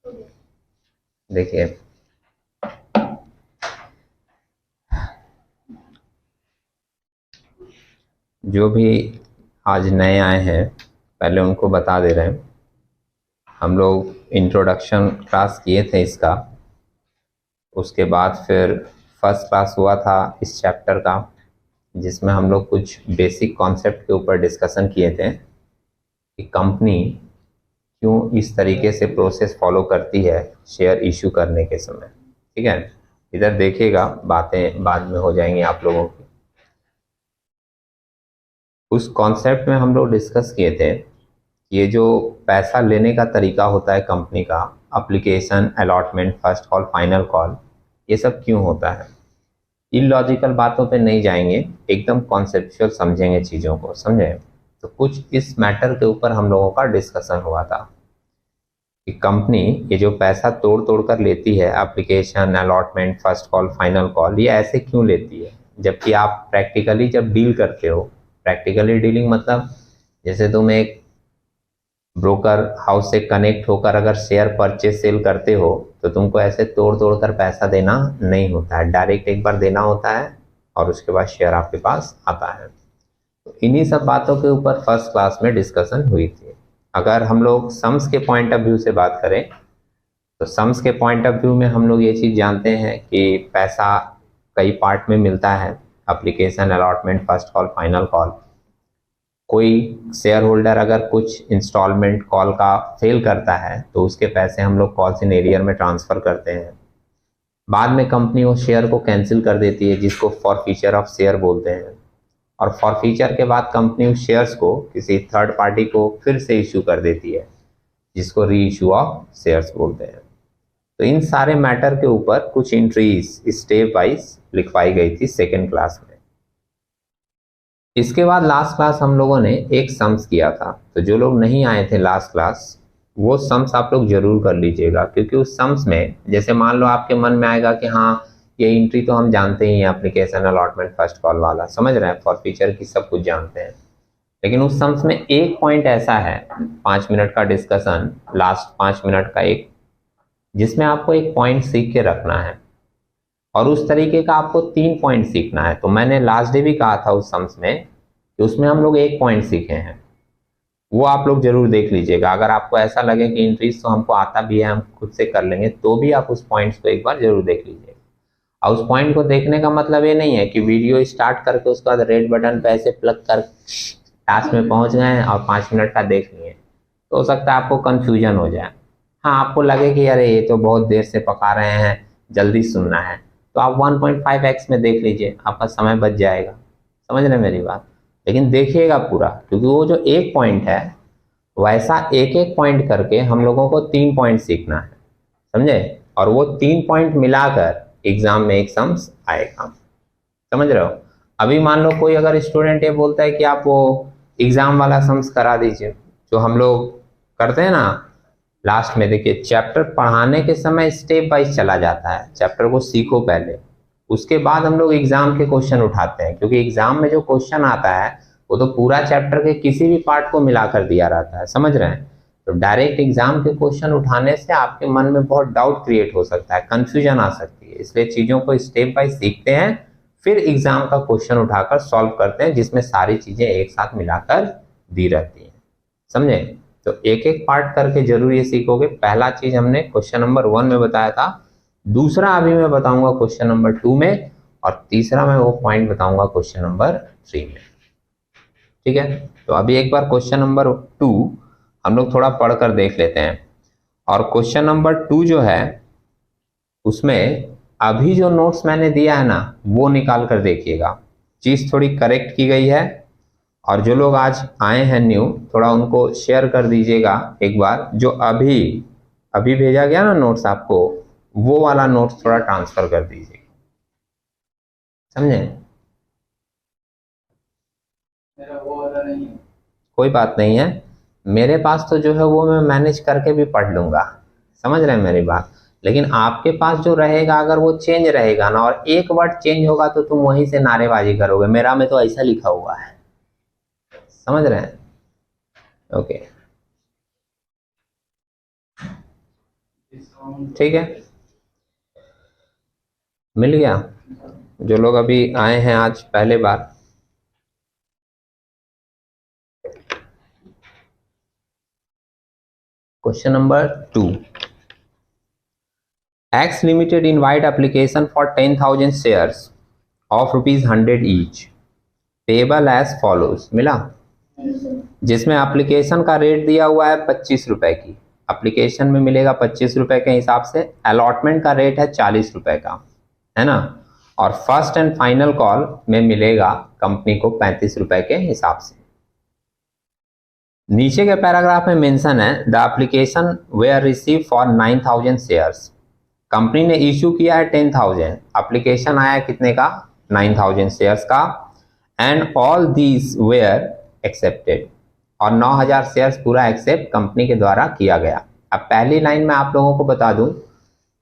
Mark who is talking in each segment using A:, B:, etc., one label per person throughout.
A: देखिए, जो भी आज नए आए हैं पहले उनको बता दे रहे हैं। हम लोग इंट्रोडक्शन क्लास किए थे इसका, उसके बाद फिर फर्स्ट क्लास हुआ था इस चैप्टर का, जिसमें हम लोग कुछ बेसिक कॉन्सेप्ट के ऊपर डिस्कशन किए थे कि कंपनी क्यों इस तरीके से प्रोसेस फॉलो करती है शेयर इशू करने के समय। ठीक है, इधर देखिएगा, बातें बाद में हो जाएंगी आप लोगों की। उस कॉन्सेप्ट में हम लोग डिस्कस किए थे, ये जो पैसा लेने का तरीका होता है कंपनी का, application, allotment, first call, final call, ये सब क्यों होता है। इलॉजिकल बातों पे नहीं जाएंगे, एकदम कॉन्सेप्चुअल समझेंगे चीज़ों को, समझे। तो कुछ इस मैटर के ऊपर हम लोगों का डिस्कशन हुआ था कि कंपनी ये जो पैसा तोड़ तोड़ कर लेती है, application, allotment, first call, final call, ये ऐसे क्यों लेती है, जबकि आप प्रैक्टिकली जब डील करते हो, प्रैक्टिकली डीलिंग मतलब जैसे तुम एक ब्रोकर हाउस से कनेक्ट होकर अगर शेयर परचेज सेल करते हो, तो तुमको ऐसे तोड़ तोड़ कर पैसा देना नहीं होता है, डायरेक्ट एक बार देना होता है और उसके बाद शेयर आपके पास आता है। तो इन्हीं सब बातों के ऊपर फर्स्ट क्लास में डिस्कशन हुई थी। अगर हम लोग सम्स के पॉइंट ऑफ व्यू से बात करें, तो सम्स के पॉइंट ऑफ व्यू में हम लोग ये चीज़ जानते हैं कि पैसा कई पार्ट में मिलता है, application, allotment, first call, final call. कोई शेयर होल्डर अगर कुछ इंस्टॉलमेंट कॉल का फेल करता है तो उसके पैसे हम लोग कॉल्स इन एरियर में ट्रांसफ़र करते हैं। बाद में कंपनी वो शेयर को कैंसिल कर देती है, जिसको फॉरफीचर ऑफ शेयर बोलते हैं। और फॉरफीचर के बाद कंपनी उस शेयर्स को किसी थर्ड पार्टी को फिर से इशू कर देती है, जिसको री इशू ऑफ शेयर्स बोलते हैं। तो इन सारे मैटर के ऊपर कुछ एंट्रीज स्टेप वाइज लिखवाई गई थी सेकेंड क्लास में। इसके बाद लास्ट क्लास हम लोगों ने एक सम्स किया था, तो जो लोग नहीं आए थे लास्ट क्लास, वो सम्स आप लोग जरूर कर लीजिएगा, क्योंकि उस सम्स में जैसे मान लो आपके मन में आएगा कि हाँ ये एंट्री तो हम जानते ही हैं, एप्लीकेशन, अलॉटमेंट, फर्स्ट कॉल वाला समझ रहे हैं, फॉर फीचर की सब कुछ जानते हैं। लेकिन उस सम्स में एक पॉइंट ऐसा है, 5 मिनट का डिस्कशन, लास्ट 5 मिनट का एक, जिसमें आपको एक पॉइंट सीख के रखना है और उस तरीके का आपको 3 पॉइंट सीखना है। तो मैंने लास्ट डे भी कहा था उस सम्स में कि उसमें हम लोग एक पॉइंट सीखे हैं, वो आप लोग जरूर देख लीजिएगा। अगर आपको ऐसा लगे कि इंट्रीज तो हमको आता भी है, हम खुद से कर लेंगे, तो भी आप उस पॉइंट्स को एक बार जरूर देख लीजिएगा। और उस पॉइंट को देखने का मतलब ये नहीं है कि वीडियो स्टार्ट करके उसके बाद रेड बटन पे ऐसे प्लग कर टास्क में पहुंच गए हैं और 5 मिनट का देख लिए, तो हो सकता है आपको कंफ्यूजन हो जाए। हाँ, आपको लगे कि अरे ये तो बहुत देर से पका रहे हैं, जल्दी सुनना है, तो आप 1.5x में देख लीजिए, आपका समय बच जाएगा। समझ रहे मेरी बात। लेकिन देखिएगा पूरा, क्योंकि वो जो एक पॉइंट है, वैसा एक एक पॉइंट करके हम लोगों को 3 पॉइंट सीखना है, समझे। और वो 3 पॉइंट मिलाकर एग्जाम में एक सम्स आएगा, समझ रहे हो। अभी मान लो कोई अगर स्टूडेंट ये बोलता है कि आप वो एग्जाम वाला सम्स करा दीजिए, जो हम लोग करते हैं ना लास्ट में। देखिए, चैप्टर पढ़ाने के समय स्टेप वाइज चला जाता है, चैप्टर को सीखो पहले, उसके बाद हम लोग एग्जाम के क्वेश्चन उठाते हैं, क्योंकि एग्जाम में जो क्वेश्चन आता है वो तो पूरा चैप्टर के किसी भी पार्ट को मिलाकर दिया रहता है, समझ रहे हैं। तो डायरेक्ट एग्जाम के क्वेश्चन उठाने से आपके मन में बहुत डाउट क्रिएट हो सकता है, कंफ्यूजन आ सकती है, इसलिए चीजों को स्टेप बाय सीखते हैं, फिर एग्जाम का क्वेश्चन उठाकर सॉल्व करते हैं, जिसमें सारी चीजें एक साथ मिलाकर दी रहती हैं, समझे। तो एक एक पार्ट करके जरूर ये सीखोगे। पहला चीज हमने क्वेश्चन नंबर 1 में बताया था, दूसरा अभी मैं बताऊंगा क्वेश्चन नंबर 2 में, और तीसरा मैं वो पॉइंट बताऊंगा क्वेश्चन नंबर 3 में। ठीक है, तो अभी एक बार क्वेश्चन नंबर 2 हम लोग थोड़ा पढ़कर देख लेते हैं। और क्वेश्चन नंबर 2 जो है, उसमें अभी जो नोट्स मैंने दिया है ना, वो निकाल कर देखिएगा, चीज थोड़ी करेक्ट की गई है। और जो लोग आज आए हैं न्यू, थोड़ा उनको शेयर कर दीजिएगा एक बार, जो अभी अभी भेजा गया ना नोट्स आपको, वो वाला नोट्स थोड़ा ट्रांसफर कर दीजिएगा, समझे। मेरा वो वाला नहीं है, कोई बात नहीं है, मेरे पास तो जो है वो मैं मैनेज करके भी पढ़ लूंगा, समझ रहे हैं मेरी बात। लेकिन आपके पास जो रहेगा, अगर वो चेंज रहेगा ना, और एक वर्ड चेंज होगा, तो तुम वहीं से नारेबाजी करोगे, मेरा में तो ऐसा लिखा हुआ है, समझ रहे हैं। ओके, ठीक है, मिल गया। जो लोग अभी आए हैं आज पहले बार, question number 2, X Limited invite application for 10,000 shares of ₹100 each payable as follows। मिला, जिसमें एप्लीकेशन का रेट दिया हुआ है 25 रुपए की, एप्लीकेशन में मिलेगा 25 रुपए के हिसाब से, अलॉटमेंट का रेट है 40 रुपए का, है ना, और फर्स्ट एंड फाइनल कॉल में मिलेगा कंपनी को 35 रुपए के हिसाब से। नीचे के पैराग्राफ में मेंशन है the application were receive for 9,000 shares. Company ने इशू किया है 10,000, एप्लीकेशन आया कितने का, 9,000 शेयर्स का, and all these where accepted, और 9,000 शेयर्स पूरा एक्सेप्ट कंपनी के द्वारा किया गया। अब पहली लाइन में आप लोगों को बता दूं,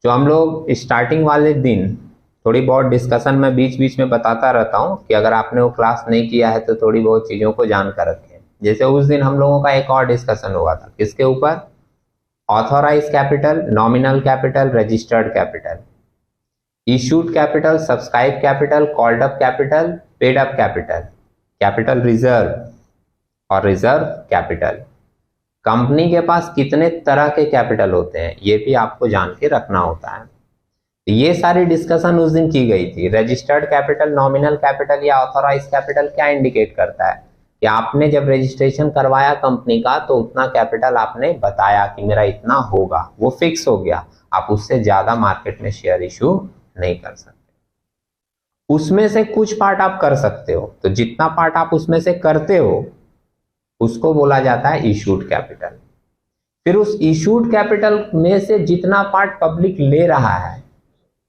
A: जो हम लोग स्टार्टिंग वाले दिन थोड़ी बहुत डिस्कशन में बीच बीच में बताता रहता हूं कि अगर आपने वो क्लास नहीं किया है तो थोड़ी बहुत चीज़ों को जान कर रखें। जैसे उस दिन हम लोगों का एक और डिस्कशन हुआ था, किसके ऊपर, authorise capital, nominal capital, registered capital, issued capital, subscribe capital, called up capital, paid up capital, capital reserve और रिजर्व कैपिटल। कंपनी के पास कितने तरह के कैपिटल होते हैं ये भी आपको जान के रखना होता है। ये सारी डिस्कशन उस दिन की गई थी। रजिस्टर्ड कैपिटल, नॉमिनल कैपिटल या ऑथोराइज कैपिटल क्या इंडिकेट करता है कि आपने जब रजिस्ट्रेशन करवाया कंपनी का तो उतना कैपिटल आपने बताया कि मेरा इतना होगा, वो फिक्स हो गया, आप उससे ज्यादा मार्केट में शेयर इशू नहीं कर सकते। उसमें से कुछ पार्ट आप कर सकते हो, तो जितना पार्ट आप उसमें से करते हो उसको बोला जाता है इशूड कैपिटल। फिर उस इशूड कैपिटल में से जितना पार्ट पब्लिक ले रहा है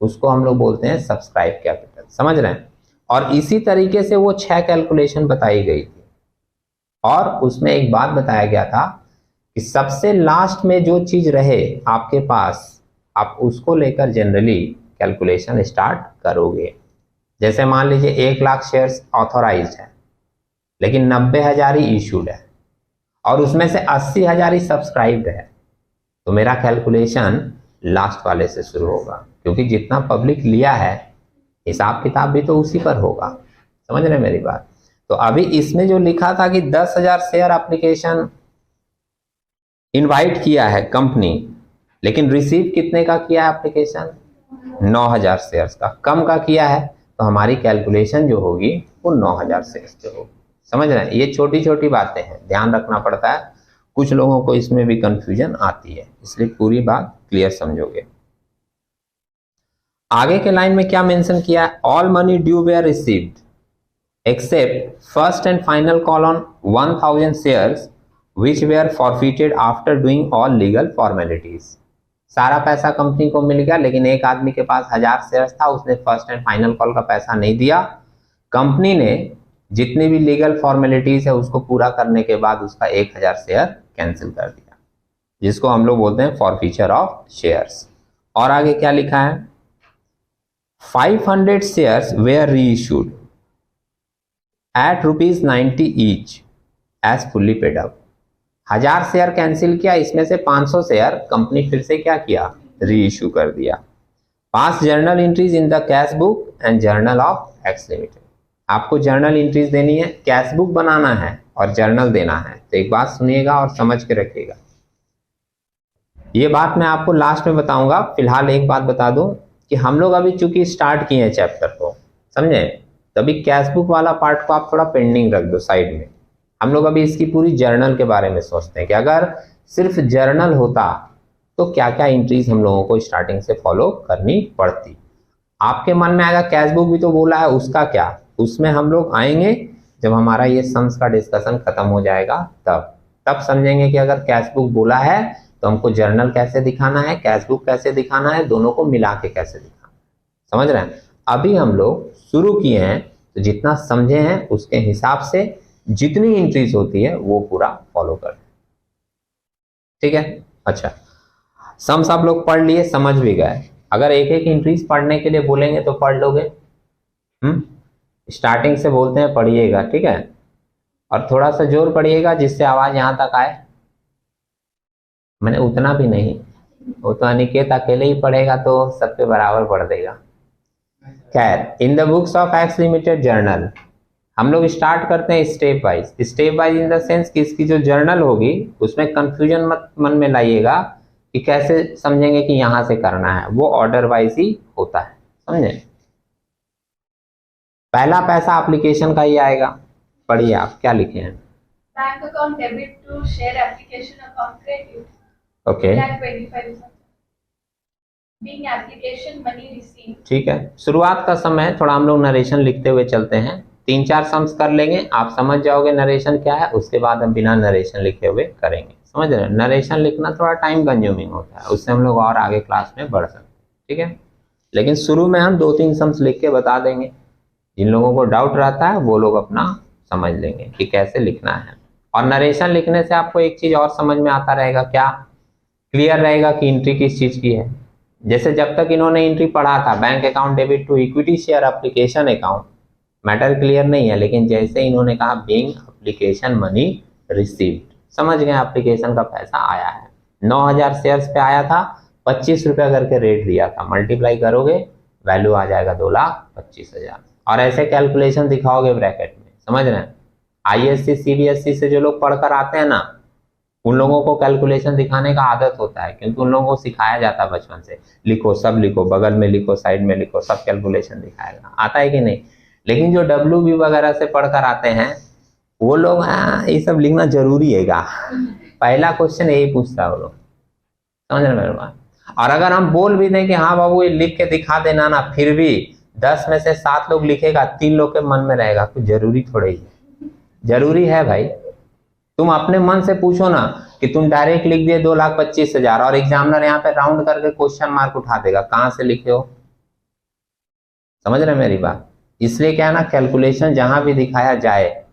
A: उसको हम लोग बोलते हैं सब्सक्राइब कैपिटल। समझ रहे हैं? और इसी तरीके से वो 6 कैलकुलेशन बताई गई थी, और उसमें एक बात बताया गया था कि सबसे लास्ट में जो चीज रहे आपके पास, आप उसको लेकर जनरली कैलकुलेशन स्टार्ट करोगे। जैसे मान लीजिए 1 लाख शेयर्स ऑथोराइज्ड है लेकिन 90,000 ही इशूड है और उसमें से 80,000 ही सब्सक्राइब्ड है, तो मेरा कैलकुलेशन लास्ट वाले से शुरू होगा, क्योंकि जितना पब्लिक लिया है हिसाब किताब भी तो उसी पर होगा। समझ रहे हैं मेरी बात? तो अभी इसमें जो लिखा था कि 10,000 शेयर एप्लीकेशन इनवाइट किया है कंपनी, लेकिन रिसीव कितने का किया है एप्लीकेशन, 9,000 शेयर्स का, कम का किया है, तो हमारी कैलकुलेशन जो होगी वो 9,000 शेयर्स पे होगी। समझ रहे हैं? ये छोटी छोटी बातें हैं, ध्यान रखना पड़ता है, कुछ लोगों को इसमें भी कंफ्यूजन आती है, इसलिए पूरी बात क्लियर समझोगे। आगे के लाइन में क्या मेंशन किया है, all money due were received except first and final call on 1,000 shares which were forfeited after doing all legal formalities. सारा पैसा कंपनी को मिल गया, लेकिन एक आदमी के पास 1000 शेयर्स था, उसने फर्स्ट एंड फाइनल कॉल का पैसा नहीं दिया। कंपनी ने जितनी भी लीगल फॉर्मेलिटीज है उसको पूरा करने के बाद उसका 1000 शेयर कैंसिल कर दिया, जिसको हम लोग बोलते हैं फॉरफीचर ऑफ शेयर्स। और आगे क्या लिखा है, 500 shares were reissued at ₹90 each as fully paid up. 1000 share cancel किया, इसमें से 500 शेयर कंपनी फिर से क्या किया, री इश्यू कर दिया। पास journal entries in the cash book and journal of x limited. आपको जर्नल एंट्रीज देनी है, कैश बुक बनाना है और जर्नल देना है। तो एक बात सुनिएगा और समझ के रखिएगा, ये बात मैं आपको लास्ट में बताऊंगा। फिलहाल एक बात बता दूं कि हम लोग अभी चूंकि स्टार्ट किए हैं चैप्टर को, समझे, तभी कैश बुक वाला पार्ट को आप थोड़ा पेंडिंग रख दो साइड में। हम लोग अभी इसकी पूरी जर्नल के बारे में सोचते हैं कि अगर सिर्फ जर्नल होता तो क्या क्या एंट्रीज हम लोगों को स्टार्टिंग से फॉलो करनी पड़ती। आपके मन में आएगा कैश बुक भी तो बोला है, उसका क्या, उसमें हम लोग आएंगे जब हमारा ये सम्स का डिस्कशन खत्म हो जाएगा, तब समझेंगे कि अगर कैश बुक बोला है तो हमको जर्नल कैसे दिखाना है, कैश बुक कैसे दिखाना है, दोनों को मिला के कैसे दिखाना है। समझ रहे हैं? अभी हम लोग शुरू किए हैं, तो जितना समझे हैं उसके हिसाब से जितनी एंट्रीज होती है वो पूरा फॉलो कर, ठीक है। अच्छा, सम्स आप लोग पढ़ लिए, समझ भी गए। अगर एक एक एंट्रीज पढ़ने के लिए बोलेंगे तो पढ़ लोगे। स्टार्टिंग से बोलते हैं पढ़िएगा, ठीक है, और थोड़ा सा जोर पढ़िएगा जिससे आवाज यहां तक आए। मैंने उतना भी नहीं, वो तो अनिकेत अकेले ही पढ़ेगा तो सबके बराबर पढ़ देगा। खैर, in the books of x limited journal, हम लोग स्टार्ट करते हैं step wise. Step wise in the sense कि इसकी जो जर्नल होगी उसमें कंफ्यूजन मत मन में लाइएगा कि कैसे समझेंगे कि यहां से करना है, वो ऑर्डर वाइज ही होता है, समझे। पहला पैसा एप्लीकेशन का ही आएगा, पढ़िए आप क्या लिखे हैं।
B: Bank account debit to share application account credit.
A: Okay,
B: 25,000 being application money receive.
A: ठीक है, शुरुआत का समय थोड़ा हम लोग नरेशन लिखते हुए चलते हैं, 3-4 सम्स कर लेंगे, आप समझ जाओगे नरेशन क्या है, उसके बाद हम बिना नरेशन लिखे हुए करेंगे, समझ रहे हैं। नरेशन लिखना थोड़ा टाइम कंज्यूमिंग होता है, उससे हम लोग और आगे क्लास में बढ़ सकते हैं, ठीक है। लेकिन शुरू में हम 2-3 सम्स लिख के बता देंगे, जिन लोगों को डाउट रहता है वो लोग अपना समझ लेंगे कि कैसे लिखना है। और नरेशन लिखने से आपको एक चीज और समझ में आता रहेगा, क्या क्लियर रहेगा कि एंट्री किस चीज की है। जैसे जब तक इन्होंने एंट्री पढ़ा था bank account debit to equity share application account, matter clear नहीं है, लेकिन जैसे इन्होंने कहा बीइंग एप्लीकेशन मनी रिसीव्ड, समझ गए एप्लीकेशन का पैसा आया है। 9,000 शेयर्स पे आया था, 25 रुपया करके रेट दिया था, मल्टीप्लाई करोगे वैल्यू आ जाएगा 2,25,000। और ऐसे कैलकुलेशन दिखाओगे ब्रैकेट में, समझ रहे हैं। आईएससी सीबीएसई से जो लोग पढ़कर आते हैं ना, उन लोगों को कैलकुलेशन दिखाने का आदत होता है, क्योंकि उन लोगों को सिखाया जाता है बचपन से, लिखो सब लिखो, बगल में लिखो, साइड में लिखो, सब कैलकुलेशन दिखाएगा, आता है कि नहीं। लेकिन जो WB वगैरह से पढ़कर आते हैं वो लोग ये सब लिखना जरूरी है क्या, पहला क्वेश्चन यही पूछता है वो लोग, समझ रहे मेरे बात। और अगर हम बोल भी दें कि हाँ बाबू ये लिख के दिखा देना ना, फिर भी 10 में से 7 लोग लिखेगा, 3 लोग के मन में रहेगा, कुछ जरूरी थोड़े ही, जरूरी है भाई। तुम अपने मन से पूछो ना कि तुम डायरेक्ट लिख दिए 2,25,000 और एग्जामिनर यहाँ पे राउंड करके क्वेश्चन मार्क उठा देगा, कहां से लिखे हो, समझ रहे मेरी बात। इसलिए क्या है ना, कैलकुलेशन जहां भी दिखाया जाए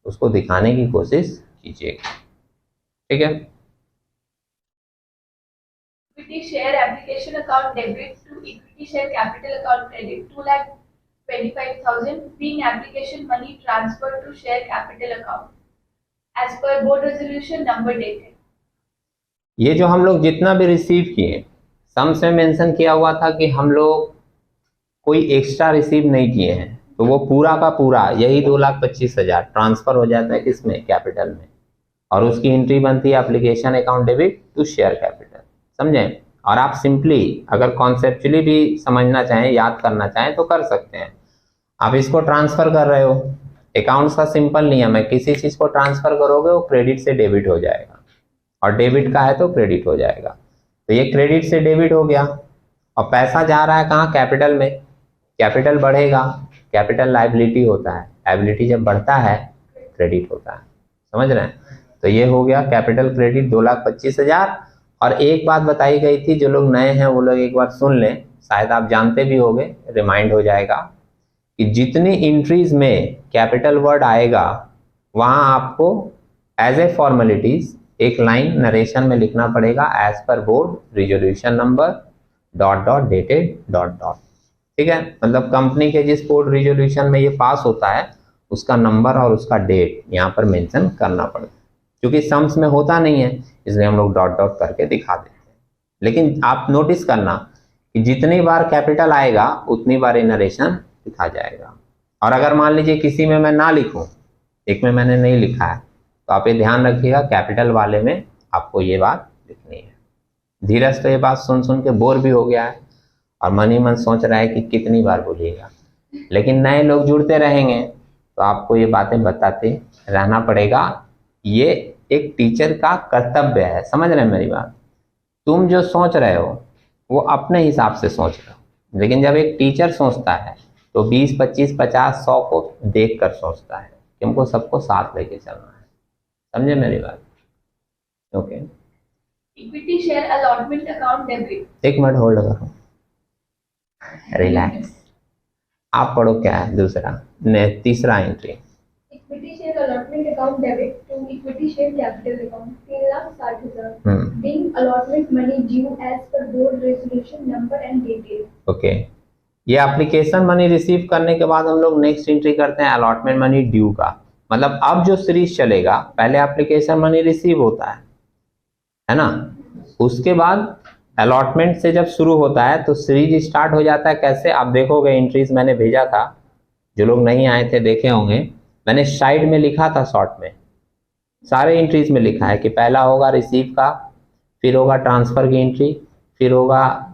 A: उसको दिखाने की कोशिश कीजिएगा, ठीक है।
B: Equity share application account debit to equity share capital account credit 2,25,000 being application money transfer to share capital account as per board resolution number dated.
A: ये जो हम लोग जितना भी रिसीव किए, सम्स में मेंशन किया हुआ था कि हम लोग कोई एक्स्ट्रा रिसीव नहीं किए हैं, तो वो पूरा का पूरा यही 2,25,000 ट्रांसफर हो जाता है किसमें, कैपिटल में, और उसकी एंट्री बनती है application account debit to share capital, समझे। और आप सिंपली अगर कॉन्सेप्चुअली भी समझना चाहें, याद करना चाहें तो कर सकते हैं। आप इसको ट्रांसफर कर रहे हो, अकाउंट्स का सिंपल नियम है, किसी चीज को ट्रांसफर करोगे वो क्रेडिट से डेबिट हो जाएगा, और डेबिट का है तो क्रेडिट हो जाएगा। तो ये क्रेडिट से डेबिट हो गया, और पैसा जा रहा है कहाँ, कैपिटल में। कैपिटल बढ़ेगा, कैपिटल लायबिलिटी होता है, लायबिलिटी जब बढ़ता है क्रेडिट होता है, समझ रहे हैं। तो ये हो गया कैपिटल क्रेडिट 2,25,000। और एक बात बताई गई थी, जो लोग नए हैं वो लोग एक बार सुन लें, शायद आप जानते भी होंगे, रिमाइंड हो जाएगा कि जितनी एंट्रीज में कैपिटल वर्ड आएगा वहां आपको एज ए फॉर्मेलिटीज एक लाइन नरेशन में लिखना पड़ेगा, as per board resolution number ... dated ... ठीक है। मतलब कंपनी के जिस बोर्ड रिजोल्यूशन में ये पास होता है उसका नंबर और उसका डेट यहाँ पर मेंशन करना पड़ता है। क्योंकि सम्स में होता नहीं है इसलिए हम लोग ... करके दिखा देते हैं। लेकिन आप नोटिस करना कि जितनी बार कैपिटल आएगा उतनी बार ये नरेशन लिखा जाएगा। और अगर मान लीजिए किसी में मैं ना लिखूं, एक में मैंने नहीं लिखा है, तो आप ये ध्यान रखिएगा कैपिटल वाले में आपको ये बात लिखनी है। धीरज तो ये बात सुन सुन के बोर भी हो गया है और मन ही मन सोच रहा है कि कितनी बार बोलिएगा, लेकिन नए लोग जुड़ते रहेंगे तो आपको ये बातें बताते रहना पड़ेगा। ये एक टीचर का कर्तव्य है, समझ रहे हैं मेरी बात। तुम जो सोच रहे हो वो अपने हिसाब से सोच रहे हो, लेकिन जब एक टीचर सोचता है तो 20, 25, 50, 100 को देख कर सोचता है कि हमको सबको साथ लेके चलना है, समझे मेरी बात। Okay,
B: equity share allotment account debit.
A: एक मिनट होल्ड करो, रिलैक्स। आप पढ़ो क्या है दूसरा, तीसरा entry.
B: Equity share allotment account debit to equity share capital account 3,60,000 being allotment money due as per board resolution number and dated.
A: Okay, ये application money receive करने के बाद हम लोग नेक्स्ट एंट्री करते हैं अलॉटमेंट मनी ड्यू का। मतलब अब जो सीरीज चलेगा, पहले एप्लीकेशन मनी रिसीव होता है ना, उसके बाद अलॉटमेंट से जब शुरू होता है तो सीरीज स्टार्ट हो जाता है कैसे, आप देखोगे एंट्रीज मैंने भेजा था, जो लोग नहीं आए थे देखे होंगे, मैंने साइड में लिखा था शॉर्ट में, सारे एंट्रीज में लिखा है कि पहला होगा रिसीव का, फिर होगा ट्रांसफर की एंट्री, फिर होगा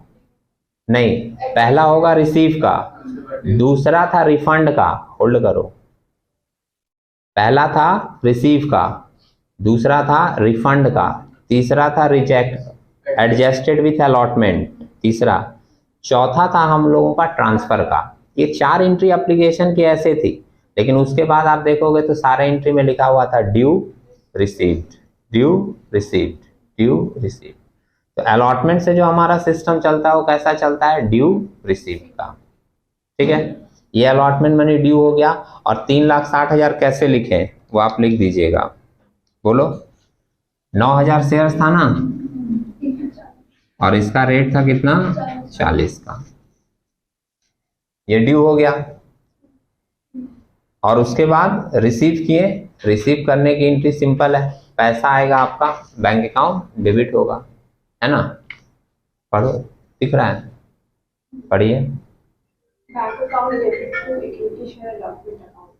A: नहीं, पहला होगा रिसीव का, दूसरा था रिफंड का, होल्ड करो, पहला था रिसीव का, दूसरा था रिफंड का, तीसरा था रिजेक्ट एडजस्टेड विथ अलॉटमेंट, तीसरा, चौथा था हम लोगों का ट्रांसफर का। ये 4 एंट्री एप्लीकेशन की ऐसे थी, लेकिन उसके बाद आप देखोगे तो सारे एंट्री में लिखा हुआ था due received, due received, due received. तो अलॉटमेंट से जो हमारा सिस्टम चलता है वो कैसा चलता है, ड्यू रिसीव का। ठीक है, ये अलॉटमेंट मनी ड्यू हो गया। और 3,60,000 कैसे लिखे वो आप लिख दीजिएगा, बोलो। 9,000 शेयर्स था ना, और इसका रेट था कितना, 40 का। ये ड्यू हो गया। और उसके बाद रिसीव किए, रिसीव करने की एंट्री सिंपल है, पैसा आएगा आपका बैंक अकाउंट, डेबिट होगा, है ना। पढ़ो, दिख रहा है, पढ़िए।
B: Bank account debit to equity share allotment account,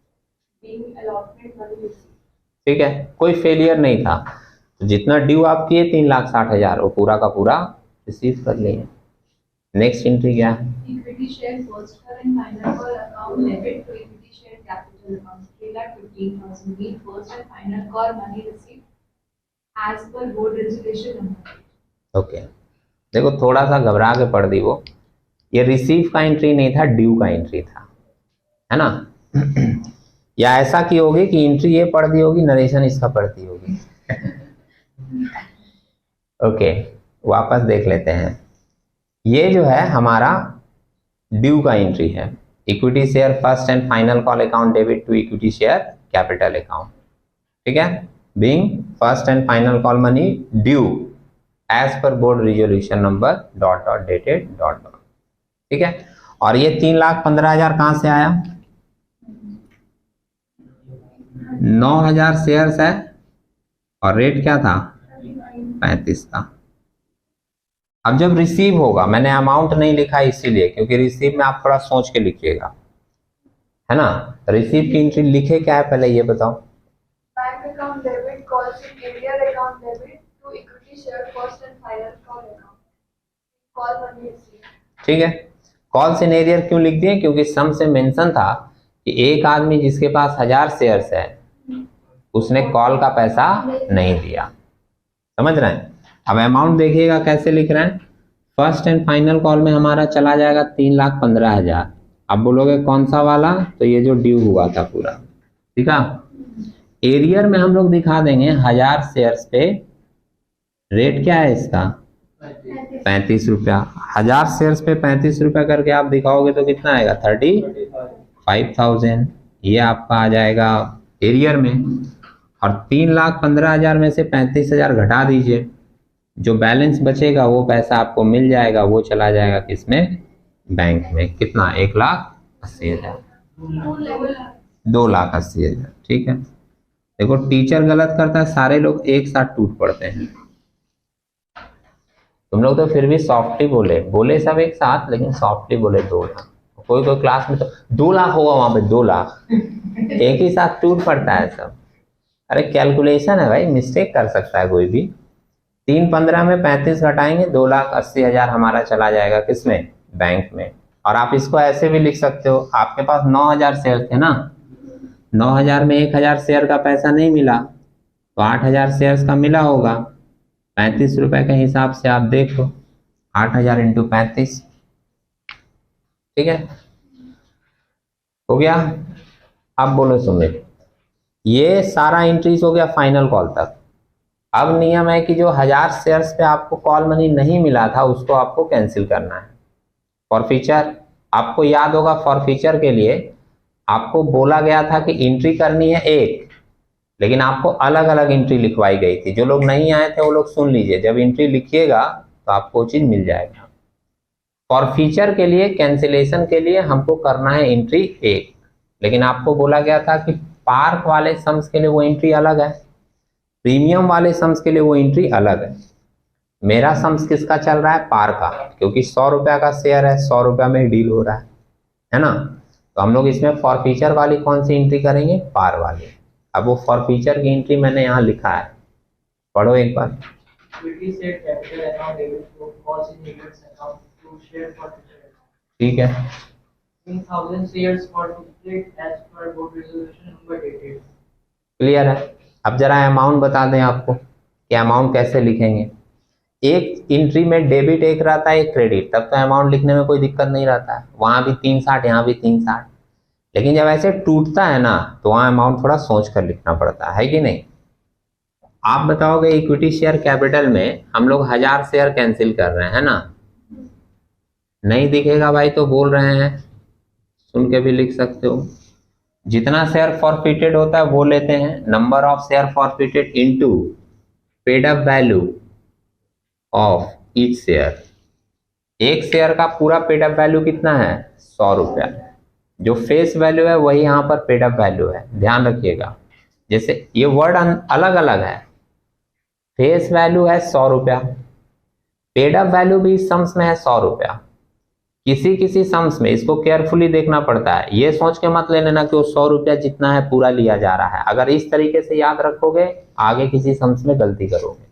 B: being allotment money received.
A: ठीक है, कोई फेलियर नहीं था, तो जितना ड्यू आप किए 3,60,000 वो पूरा का पूरा रिसीव कर लिए। नेक्स्ट एंट्री क्या है,
B: equity share first call and final call account debit to equity share capital account 3,15,000 being first and final call money received as per board resolution number।
A: Okay देखो थोड़ा सा घबरा के पढ़ दी वो, ये रिसीव का एंट्री नहीं था, ड्यू का एंट्री था, है ना। या ऐसा की होगी कि एंट्री ये पढ़ दी होगी, नरेशन इसका पढ़ती होगी। ओके वापस देख लेते हैं। ये जो है हमारा ड्यू का एंट्री है, equity share first and final call account debit to equity share capital account. ठीक है, being first and final call money due as per board resolution number dot dot dated dot dot. ठीक है, और ये 3,15,000 कहां से आया, 9,000 शेयर्स है और रेट क्या था 35 का। अब जब रिसीव होगा, मैंने अमाउंट नहीं लिखा इसीलिए क्योंकि रिसीव में आप थोड़ा सोच के लिखिएगा, है ना। रिसीव की एंट्री लिखे क्या है पहले ये बताओ।
B: Bank account debit calls in arrear account debit to equity share first and final call account call money received.
A: ठीक है, कॉल्स इन एरियर क्यों लिख दिए, क्योंकि सम से मेंशन था कि एक आदमी जिसके पास 1,000 शेयर्स है उसने कॉल का पैसा नहीं दिया, समझ रहे हैं। अब अमाउंट देखिएगा कैसे लिख रहे हैं, फर्स्ट एंड फाइनल कॉल में हमारा चला जाएगा 3,15,000। अब बोलोगे कौन सा वाला, तो ये जो ड्यू हुआ था पूरा। ठीक है, एरियर में हम लोग दिखा देंगे 1,000 शेयर्स पे रेट क्या है इसका 35 रुपया। 1,000 शेयर्स पे 35 रुपया करके आप दिखाओगे तो कितना आएगा 35,000। ये आपका आ जाएगा एरियर में। और 3,15,000 में से 35,000 घटा दीजिए, जो बैलेंस बचेगा वो पैसा आपको मिल जाएगा, वो चला जाएगा किसमें, बैंक में। कितना 1,80,000, 2,80,000। ठीक है, देखो टीचर गलत करता है, सारे लोग एक साथ टूट पड़ते हैं। तुम लोग तो फिर भी सॉफ्टली बोले सब एक साथ, लेकिन सॉफ्टली बोले 2 लाख। कोई कोई क्लास में तो 2 लाख होगा, वहां पे 2 लाख एक ही साथ टूट पड़ता है सब। अरे कैलकुलेशन है भाई, मिस्टेक कर सकता है कोई भी। 3,15 में 35 घटाएंगे 2,80,000 हमारा चला जाएगा किसमें, बैंक में। और आप इसको ऐसे भी लिख सकते हो, आपके पास 9,000 शेयर थे ना, 9,000 में 1,000 शेयर का पैसा नहीं मिला तो 8,000 शेयर्स का मिला होगा। 35 रुपए के हिसाब से आप देखो, 8,000 इंटू 35। ठीक है, हो गया। अब बोलो सुमित, ये सारा एंट्रीज हो गया फाइनल कॉल तक। अब नियम है कि जो 1,000 शेयर्स पे आपको कॉल मनी नहीं मिला था उसको आपको कैंसिल करना है। फॉरफीचर आपको याद होगा, फॉरफीचर के लिए आपको बोला गया था कि एंट्री करनी है एक, लेकिन आपको अलग अलग एंट्री लिखवाई गई थी। जो लोग नहीं आए थे वो लोग सुन लीजिए, जब एंट्री लिखिएगा तो आपको चीज मिल जाएगा। फॉरफीचर के लिए, कैंसिलेशन के लिए हमको करना है एंट्री एक, लेकिन आपको बोला गया था कि पार्क वाले सम्स के लिए वो एंट्री अलग है, प्रीमियम वाले सम्स के लिए वो एंट्री अलग है। मेरा सम्स किसका चल रहा है? पार का, क्योंकि 100 रुपया का शेयर है, 100 रुपया में डील हो रहा है ना। तो हम लोग इसमें फॉरफीचर वाली कौन सी एंट्री करेंगे? पार वाली। अब वो फॉरफीचर की एंट्री मैंने यहाँ लिखा है, पढ़ो एक बार। ठीक है,
C: 1000 shares for split as per board resolution number dated.
A: Clear है। अब जरा अमाउंट बता दें आपको कि अमाउंट कैसे लिखेंगे। एक एंट्री में डेबिट एक रहता है, एक क्रेडिट, तब तो अमाउंट लिखने में कोई दिक्कत नहीं रहता है, वहां भी 360 यहाँ भी 360। लेकिन जब ऐसे टूटता है ना, तो वहां अमाउंट थोड़ा सोच कर लिखना पड़ता है कि नहीं। आप बताओगे इक्विटी शेयर कैपिटल में हम लोग 1000 शेयर कैंसिल कर रहे हैं ना, नहीं दिखेगा भाई तो बोल रहे हैं, सुन के भी लिख सकते हो। जितना शेयर फॉरफिटेड होता है वो लेते हैं, number of share forfeited into paid up value of each share. एक शेयर का पूरा पेड अप वैल्यू कितना है? 100 रुपया। जो फेस वैल्यू है वही यहाँ पर पेड अप वैल्यू है, ध्यान रखिएगा। जैसे ये वर्ड अलग अलग है, फेस वैल्यू है 100 रुपया, पेड अप वैल्यू भी सम्स में है 100 रुपया। किसी किसी सम्स में इसको केयरफुली देखना पड़ता है, ये सोच के मत ले लेना कि वो 100 रुपया जितना है पूरा लिया जा रहा है। अगर इस तरीके से याद रखोगे, आगे किसी सम्स में गलती करोगे।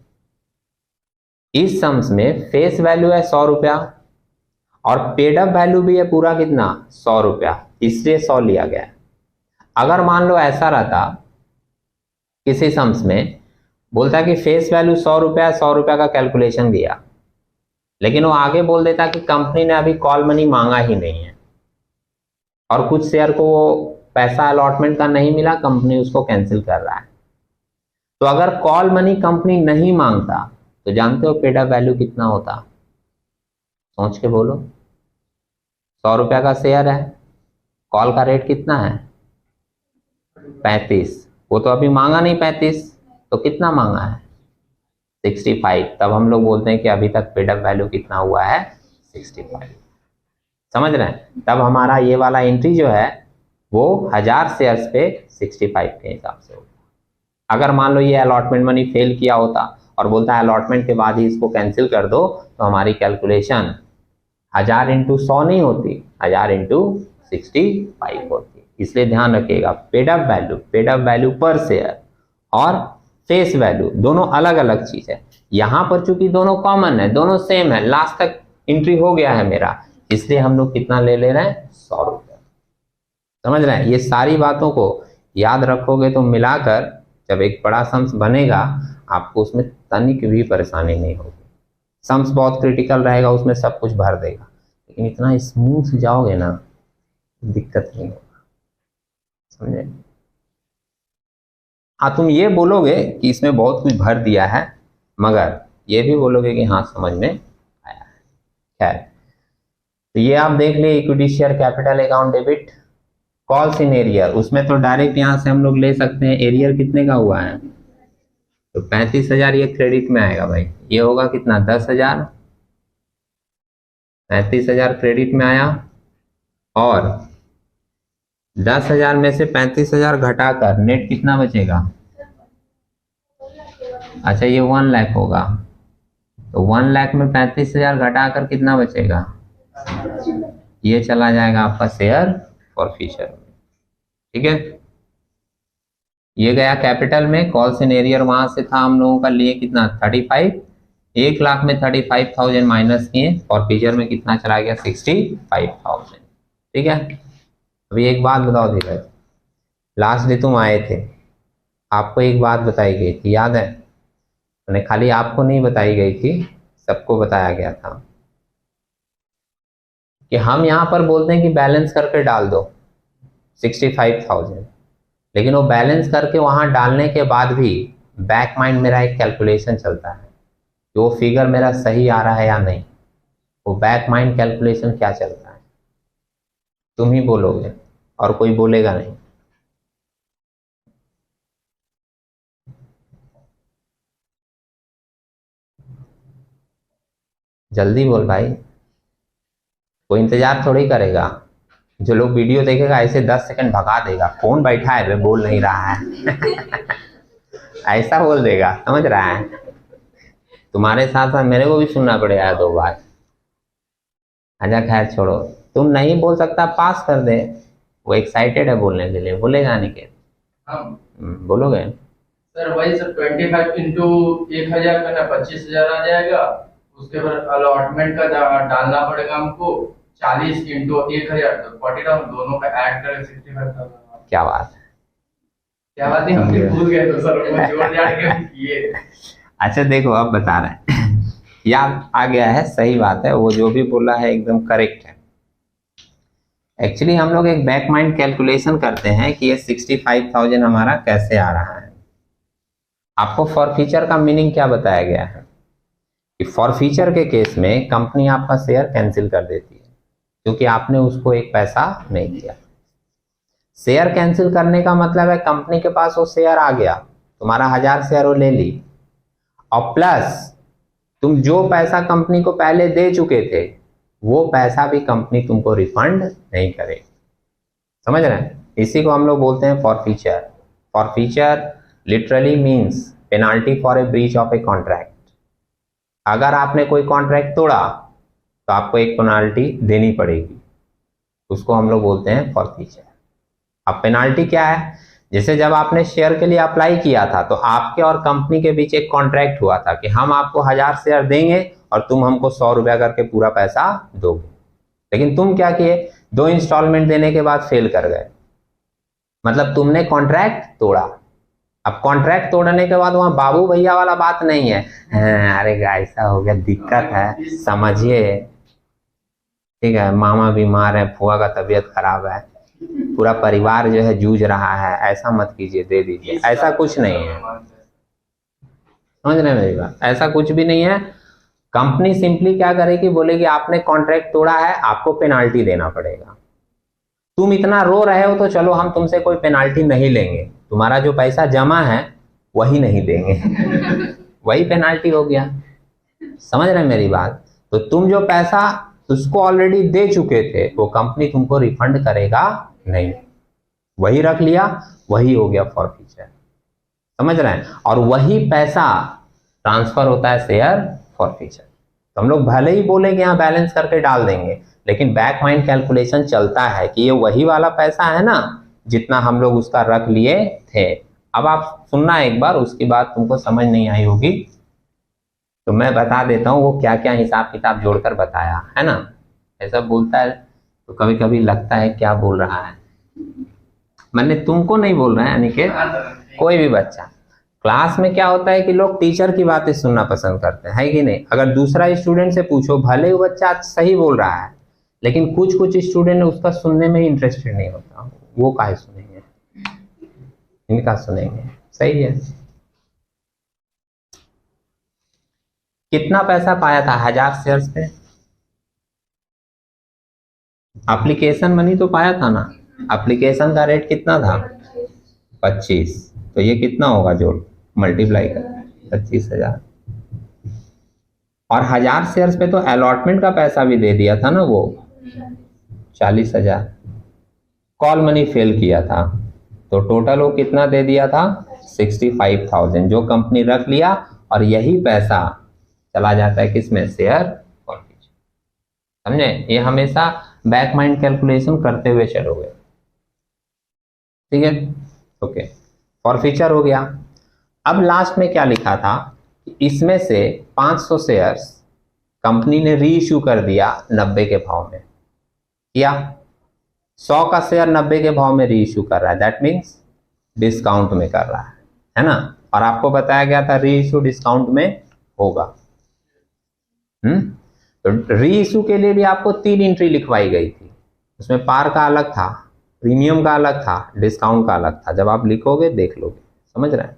A: इस सम्स में फेस वैल्यू है 100 रुपया और पेड अप वैल्यू भी है पूरा कितना? 100 रुपया, इसलिए 100 लिया गया। अगर मान लो ऐसा रहता, किसी सम्स में बोलता कि फेस वैल्यू 100 रुपया, 100 रुपया का कैलकुलेशन दिया, लेकिन वो आगे बोल देता कि कंपनी ने अभी कॉल मनी मांगा ही नहीं है और कुछ शेयर को वो पैसा अलॉटमेंट का नहीं मिला, कंपनी उसको कैंसिल कर रहा है। तो अगर कॉल मनी कंपनी नहीं मांगता तो जानते हो पेड अप वैल्यू कितना होता? सोच के बोलो। 100 रुपया का शेयर है, कॉल का रेट कितना है? 35। वो तो अभी मांगा नहीं 35, तो कितना मांगा है? 65। तब हम लोग बोलते हैं कि अभी तक पेड अप वैल्यू कितना हुआ है? 65। समझ रहे हैं? तब हमारा ये वाला एंट्री जो है वो 1000 शेयर्स पे 65 के हिसाब से होता। अगर मान लो ये अलॉटमेंट मनी फेल किया होता और बोलता है अलॉटमेंट के बाद ही इसको कैंसिल कर दो, तो हमारी कैलकुलेशन 1000 इंटू 100 नहीं होती, 1000 इंटू 65 होती। इसलिए ध्यान रखिएगा, पेड अप वैल्यू पर शेयर और फेस वैल्यू दोनों अलग अलग चीज है। यहां पर चूंकि दोनों कॉमन है, दोनों सेम है, लास्ट तक एंट्री हो गया है मेरा, इसलिए हम लोग कितना ले रहे हैं? 100 रुपया। समझ रहे हैं? ये सारी बातों को याद रखोगे तो मिलाकर जब एक बड़ा सम्स बनेगा, आपको उसमें तनिक भी परेशानी नहीं होगी। सम्स बहुत क्रिटिकल रहेगा, उसमें सब कुछ भर देगा, लेकिन इतना स्मूथ जाओगे ना, दिक्कत नहीं होगा। समझे? हाँ, तुम ये बोलोगे कि इसमें बहुत कुछ भर दिया है, मगर ये भी बोलोगे कि हाँ समझ में आया है। खैर, तो ये आप देख लिए equity share capital account debit. Calls in arrear, उसमें तो डायरेक्ट यहाँ से हम लोग ले सकते हैं। एरियर कितने का हुआ है? तो 35,000 ये क्रेडिट में आएगा भाई। ये होगा कितना? 10,000। 35,000 क्रेडिट में आया और 10,000 में से 35,000 घटाकर नेट कितना बचेगा? अच्छा, ये 1 लाख होगा, तो 1 लाख में 35,000 घटाकर कितना बचेगा? ये चला जाएगा आपका शेयर फॉरफिचर में। ठीक है, ये गया कैपिटल में, कॉल्स इन एरियर वहां से था हम लोगों का लिए कितना? 35। 1 लाख में 35,000 माइनस किए, फॉरफिचर में कितना चला गया? 65,000। ठीक है, अभी एक बात बताओ धीरज, लास्ट डे तुम आए थे, आपको एक बात बताई गई थी, याद है? मैंने खाली आपको नहीं बताई गई थी, सबको बताया गया था कि हम यहाँ पर बोलते हैं कि बैलेंस करके डाल दो 65,000, लेकिन वो बैलेंस करके वहाँ डालने के बाद भी बैक माइंड मेरा एक कैलकुलेशन चलता है कि वो फिगर मेरा सही आ रहा है या नहीं। वो बैक माइंड कैलकुलेशन क्या चलता है? तुम ही बोलोगे और कोई बोलेगा नहीं। जल्दी बोल भाई, कोई इंतजार थोड़ी करेगा। जो लोग वीडियो देखेगा ऐसे 10 सेकंड भगा देगा, कौन बैठा है वे बोल नहीं रहा है ऐसा बोल देगा, समझ रहा है? तुम्हारे साथ साथ मेरे को भी सुनना पड़ेगा 2 बार। अच्छा खैर छोड़ो, तुम नहीं बोल सकता पास कर दे। वो एक्साइटेड है बोलने के लिए, बोलेगा अनिकेत? बोलोगे?
C: सर वही सर 25 इंटू 1000 का ना 25,000 आ जाएगा। उसके बाद अलॉटमेंट का डालना पड़ेगा हमको 40 इंटू 1000 तो 40 दोनों का ऐड करके 65,000।
A: क्या बात है,
C: क्या बात है, हम भी भूल गए तो सर वो जोड़ जाड़ के किए।
A: अच्छा देखो अब बता रहे हैं याद आ गया है, सही बात है, वो जो भी बोला है एकदम करेक्ट है। एक्चुअली हम लोग एक बैक माइंड कैलकुलेशन करते हैं कि ये 65,000 हमारा कैसे आ रहा है। आपको फॉर फीचर का मीनिंग क्या बताया गया है कि फॉर फीचर के केस में कंपनी आपका शेयर कैंसिल कर देती है क्योंकि आपने उसको एक पैसा नहीं किया। शेयर कैंसिल करने का मतलब है कंपनी के पास वो शेयर आ गया, तुम्हारा 1000 शेयर वो ले ली, और प्लस तुम जो पैसा कंपनी को पहले दे चुके थे वो पैसा भी कंपनी तुमको रिफंड नहीं करेगी। समझ रहे हैं? इसी को हम लोग बोलते हैं for feature. For feature literally means penalty for a breach of a contract. अगर आपने कोई कॉन्ट्रैक्ट तोड़ा तो आपको एक पेनाल्टी देनी पड़ेगी, उसको हम लोग बोलते हैं फॉर फीचर। अब पेनाल्टी क्या है? जैसे जब आपने शेयर के लिए अप्लाई किया था तो आपके और कंपनी के बीच एक कॉन्ट्रैक्ट हुआ था कि हम आपको 1000 शेयर देंगे और तुम हमको 100 रुपया करके पूरा पैसा दोगे। लेकिन तुम क्या किए, 2 इंस्टॉलमेंट देने के बाद फेल कर गए, मतलब तुमने कॉन्ट्रैक्ट तोड़ा। अब कॉन्ट्रैक्ट तोड़ने के बाद वहां बाबू भैया वाला बात नहीं है, अरे ऐसा हो गया, दिक्कत है, समझिए, ठीक है, मामा बीमार है, फुआ का तबीयत खराब है, पूरा परिवार जो है जूझ रहा है, ऐसा मत कीजिए, दे दीजिए, ऐसा कुछ नहीं है। समझ रहे हैं मेरी बात? ऐसा कुछ भी नहीं है। कंपनी सिंपली क्या करेगी, बोलेगी आपने कॉन्ट्रैक्ट तोड़ा है, आपको पेनाल्टी देना पड़ेगा। तुम इतना रो रहे हो तो चलो हम तुमसे कोई पेनाल्टी नहीं लेंगे, तुम्हारा जो पैसा जमा है वही नहीं देंगे वही पेनाल्टी हो गया। समझ रहे हैं मेरी बात? तो तुम जो पैसा उसको ऑलरेडी दे चुके थे वो कंपनी तुमको रिफंड करेगा नहीं, वही रख लिया, वही हो गया फॉर फीचर। समझ रहे हैं? और वही पैसा ट्रांसफर होता है शेयर फॉर फीचर। तो हम लोग भले ही बोले कि यहाँ बैलेंस करके डाल देंगे, लेकिन बैक माइंड कैलकुलेशन चलता है कि ये वही वाला पैसा है ना जितना हम लोग उसका रख लिए थे। अब आप सुनना एक बार, उसकी बात तुमको समझ नहीं आई होगी तो मैं बता देता हूँ वो क्या क्या हिसाब किताब जोड़कर बताया है ना। ऐसा बोलता है तो कभी कभी लगता है क्या बोल रहा है, मैंने तुमको नहीं बोल रहा है अनिकेत, कोई भी बच्चा। क्लास में क्या होता है कि लोग टीचर की बातें सुनना पसंद करते हैं, है कि नहीं? अगर दूसरा स्टूडेंट से पूछो, भले वो बच्चा सही बोल रहा है लेकिन कुछ कुछ स्टूडेंट उसका सुनने में इंटरेस्टेड नहीं होता, वो काहे सुनेंगे, इनका सुनेंगे। सही है। कितना पैसा पाया था 1000 शेयर्स पे? एप्लीकेशन मनी तो पाया था ना, एप्लीकेशन का रेट कितना था? 25। तो ये कितना होगा, जोड़ मल्टीप्लाई कर 25,000। और 1000 शेयर्स पे तो अलॉटमेंट का पैसा भी दे दिया था ना, वो 40,000। कॉल मनी फेल किया था तो टोटल वो कितना दे दिया था? 65,000 जो कंपनी रख लिया, और यही पैसा चला जाता है किसमें? Share for feature. समझे? ये हमेशा बैक माइंड कैलकुलेशन करते हुए चलोगे, ठीक है? ओके, फॉर फीचर हो गया। अब लास्ट में क्या लिखा था, इसमें से 500 शेयर्स कंपनी ने री इश्यू कर दिया 90 के भाव में, या 100 का शेयर 90 के भाव में री इश्यू कर रहा है, दैट मीन्स डिस्काउंट में कर रहा है ना। और आपको बताया गया था री इश्यू डिस्काउंट में होगा। तो री इश्यू के लिए भी आपको 3 एंट्री लिखवाई गई थी, उसमें पार का अलग था, प्रीमियम का अलग था, डिस्काउंट का अलग था। जब आप लिखोगे देख लोगे, समझ रहे हैं?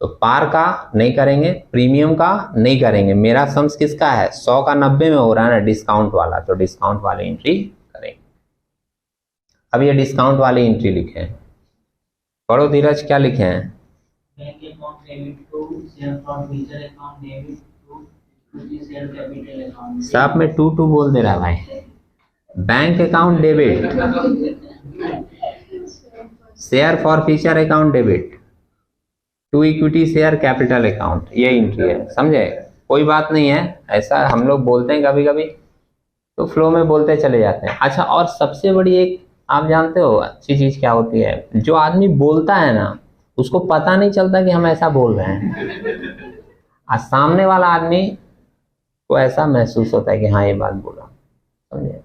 A: तो पार का नहीं करेंगे, प्रीमियम का नहीं करेंगे। मेरा सम्स किसका है? 100 का 90 में हो रहा है ना, डिस्काउंट वाला, तो डिस्काउंट वाली एंट्री करेंगे। अब ये डिस्काउंट वाली एंट्री लिखे हैं, पढ़ो धीरज, क्या लिखे हैं?
D: Bank account debit to share for feature account debit to share capital account.
A: सब में टू बोल दे रहा है भाई। Bank account debit, share for feature account debit to equity share capital account, ये एंट्री है, समझे? कोई बात नहीं है, ऐसा हम लोग बोलते हैं कभी कभी, तो फ्लो में बोलते चले जाते हैं। अच्छा, और सबसे बड़ी एक आप जानते हो अच्छी चीज क्या होती है, जो आदमी बोलता है ना उसको पता नहीं चलता कि हम ऐसा बोल रहे हैं, और सामने वाला आदमी को ऐसा महसूस होता है कि हाँ ये बात बोला, समझे।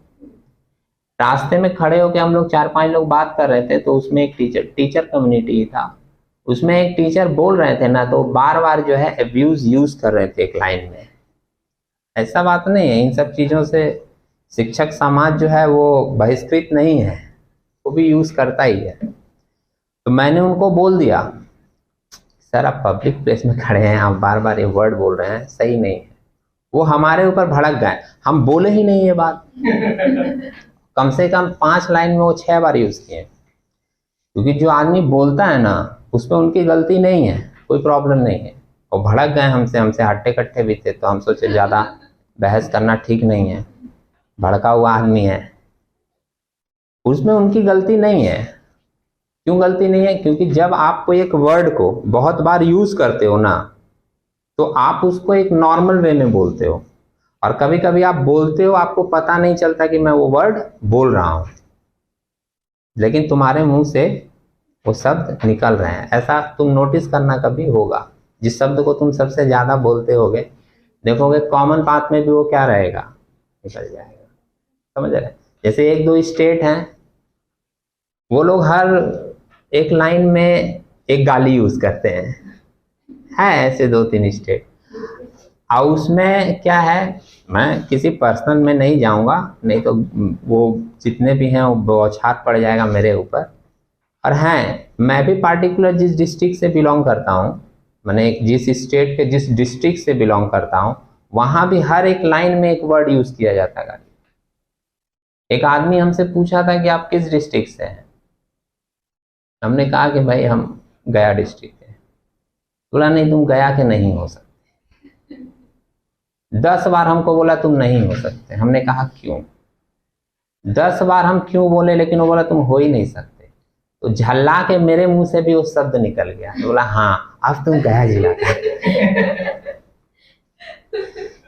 A: रास्ते में खड़े होकर हम लोग 4-5 लोग बात कर रहे थे, तो उसमें एक टीचर कम्युनिटी था, उसमें एक टीचर बोल रहे थे ना, तो बार बार जो है अब्यूज यूज कर रहे थे एक लाइन में। ऐसा बात नहीं है, इन सब चीजों से शिक्षक समाज जो है वो बहिष्कृत नहीं है, वो भी यूज करता ही है। तो मैंने उनको बोल दिया, सर आप पब्लिक प्लेस में खड़े हैं, आप बार बार ये वर्ड बोल रहे हैं, सही नहीं है। वो हमारे ऊपर भड़क गए, हम बोले ही नहीं ये बात। कम से कम 5 लाइन में वो 6 बार यूज किए, क्योंकि जो आदमी बोलता है ना उसमें उनकी गलती नहीं है, कोई प्रॉब्लम नहीं है। वो भड़क गए हमसे हट्टे कट्टे भी थे, तो हम सोचे ज़्यादा बहस करना ठीक नहीं है, भड़का हुआ आदमी है, उसमें उनकी गलती नहीं है। क्यों गलती नहीं है? क्योंकि जब आप कोई एक वर्ड को बहुत बार यूज करते हो ना, तो आप उसको एक नॉर्मल वे में बोलते हो, और कभी कभी आप बोलते हो आपको पता नहीं चलता कि मैं वो वर्ड बोल रहा हूं, लेकिन तुम्हारे मुंह से वो शब्द निकल रहे हैं। ऐसा तुम नोटिस करना कभी होगा, जिस शब्द को तुम सबसे ज्यादा बोलते होगे, देखोगे कॉमन पाथ में भी वो क्या रहेगा, निकल जाएगा, समझ रहे। जैसे 1-2 स्टेट हैं, वो लोग हर एक लाइन में एक गाली यूज करते हैं, है ऐसे 2-3 स्टेट। और उसमें क्या है, मैं किसी पर्सनल में नहीं जाऊंगा, नहीं तो वो जितने भी हैं वो बौछार पड़ जाएगा मेरे ऊपर। और हैं, मैं भी पार्टिकुलर जिस डिस्ट्रिक्ट से बिलोंग करता हूँ, मैंने जिस स्टेट के जिस डिस्ट्रिक्ट से बिलोंग करता हूँ, वहां भी हर एक लाइन में एक वर्ड यूज किया जाता है। एक आदमी हमसे पूछा था कि आप किस डिस्ट्रिक्ट से हैं, हमने कहा कि भाई हम गया डिस्ट्रिक्ट है। बोला नहीं, तुम गया के नहीं हो सकते। 10 बार हमको बोला तुम नहीं हो सकते। हमने कहा क्यों? 10 बार हम क्यों बोले, लेकिन वो बोला तुम हो ही नहीं सकते। तो झल्ला के मेरे मुंह से भी वो शब्द निकल गया। तो बोला हाँ अब तुम गया जिला का।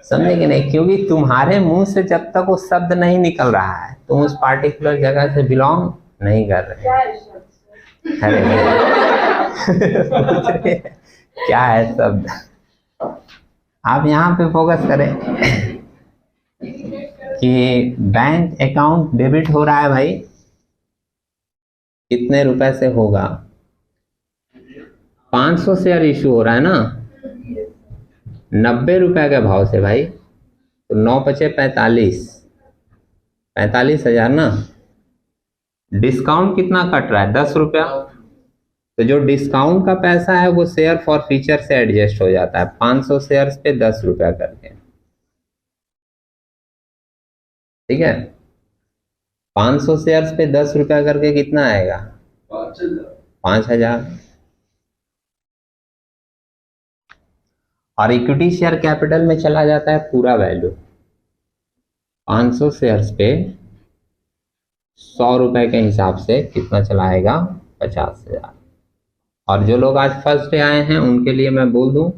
A: समझे कि नहीं? क्योंकि तुम्हारे मुंह से जब तक वो शब्द नहीं निकल रहा है, तुम उस पार्टिकुलर जगह से बिलोंग नहीं कर रहे। अरे क्या है शब्द? आप यहाँ पे फोकस करें कि बैंक अकाउंट डेबिट हो रहा है भाई, कितने रुपए से होगा? 500 शेयर इशू हो रहा है ना, 90 रुपए के भाव से भाई, तो 9×5 = 45,000 ना। डिस्काउंट कितना कट रहा है? 10 रुपया। तो जो डिस्काउंट का पैसा है वो शेयर फॉर फीचर से एडजस्ट हो जाता है, 500 शेयर्स पे 10 रुपया करके, ठीक है। 500 शेयर्स पे 10 रुपया करके कितना आएगा? 5,000। और इक्विटी शेयर कैपिटल में चला जाता है पूरा वैल्यू। 500 शेयर्स पे 100 रुपए के हिसाब से कितना चला आएगा? 50,000। और जो लोग आज फर्स्ट डे आए हैं उनके लिए मैं बोल दूं,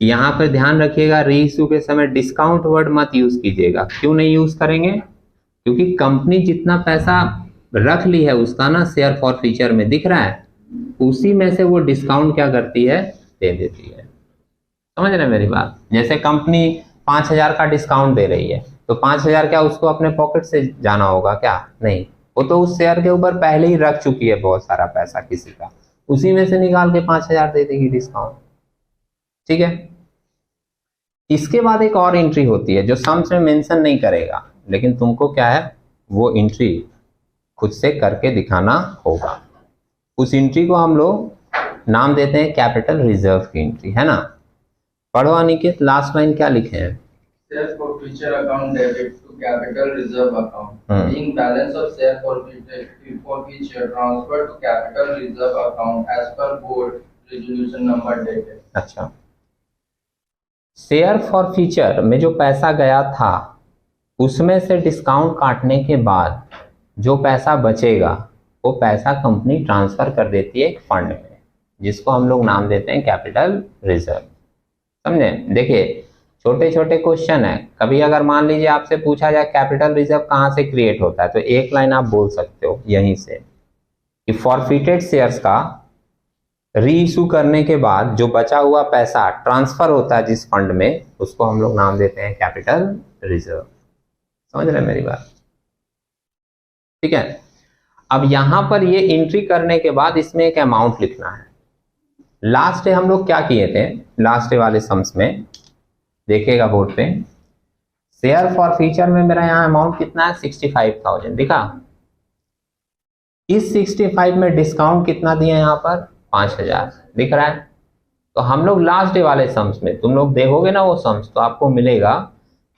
A: यहाँ पर ध्यान रखिएगा, रीइश्यू के समय डिस्काउंट वर्ड मत यूज कीजिएगा। क्यों नहीं यूज करेंगे? क्योंकि कंपनी जितना पैसा रख ली है उसका ना शेयर फॉर फ्यूचर में दिख रहा है, उसी में से वो डिस्काउंट क्या करती है? दे देती है। समझ रहे हैं मेरी बात? जैसे कंपनी 5,000 का डिस्काउंट दे रही है, तो 5,000 क्या उसको अपने पॉकेट से जाना होगा क्या? नहीं, वो तो उस शेयर के ऊपर पहले ही रख चुकी है बहुत सारा पैसा किसी का, उसी में से निकाल के 5,000 दे देगी डिस्काउंट, ठीक है। इसके बाद एक और एंट्री होती है जो सम्स में मेंशन नहीं करेगा, लेकिन तुमको क्या है वो एंट्री खुद से करके दिखाना होगा। उस एंट्री को हम लोग नाम देते हैं कैपिटल रिजर्व की एंट्री, है ना। पढ़ो अनिकेत, लास्ट लाइन क्या लिखे हैं?
C: Share for future account debit to capital reserve account. Being balance of share for future transfer to capital reserve account as per board resolution number dated.
A: अच्छा, share for future में जो पैसा गया था उसमें से डिस्काउंट काटने के बाद जो पैसा बचेगा वो पैसा कंपनी ट्रांसफर कर देती है एक फंड में, जिसको हम लोग नाम देते हैं कैपिटल रिजर्व। समझे? देखिए छोटे छोटे क्वेश्चन है। कभी अगर मान लीजिए आपसे पूछा जाए कैपिटल रिजर्व कहाँ से क्रिएट होता है, तो एक लाइन आप बोल सकते हो यहीं से कि फॉरफिटेड शेयर्स का री इशू करने के बाद जो बचा हुआ पैसा ट्रांसफर होता है जिस फंड में, उसको हम लोग नाम देते हैं कैपिटल रिजर्व। समझ रहे हैं मेरी बात? ठीक है। अब यहां पर ये एंट्री करने के बाद इसमें एक अमाउंट लिखना है। लास्ट डे हम लोग क्या किए थे, लास्ट डे वाले सम्स में देखिएगा बोर्ड पे, शेयर फॉर फ्यूचर में मेरा यहाँ अमाउंट कितना है 65,000 दिखा। इस 65 में डिस्काउंट कितना दिया यहाँ पर 5,000 दिख रहा है। तो हम लोग लास्ट डे वाले सम्स में तुम लोग देखोगे ना वो सम्स, तो आपको मिलेगा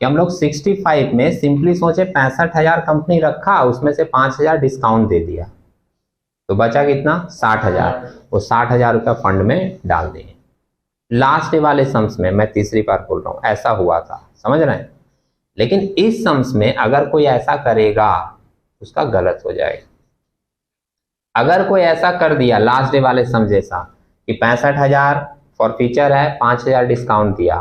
A: कि हम लोग 65 में सिंपली सोचे 65,000 कंपनी रखा, उसमें से 5,000 डिस्काउंट दे दिया, तो बचा कितना 60,000। वो 60,000 रुपया फंड में डाल दिए। लास्ट डे वाले सम्स में, मैं तीसरी बार बोल रहा हूँ, ऐसा हुआ था। समझ रहे हैं? लेकिन इस सम्स में अगर कोई ऐसा करेगा उसका गलत हो जाएगा। अगर कोई ऐसा कर दिया लास्ट डे वाले सम जैसा कि 65,000 फॉर फ्यूचर है, 5,000 डिस्काउंट दिया,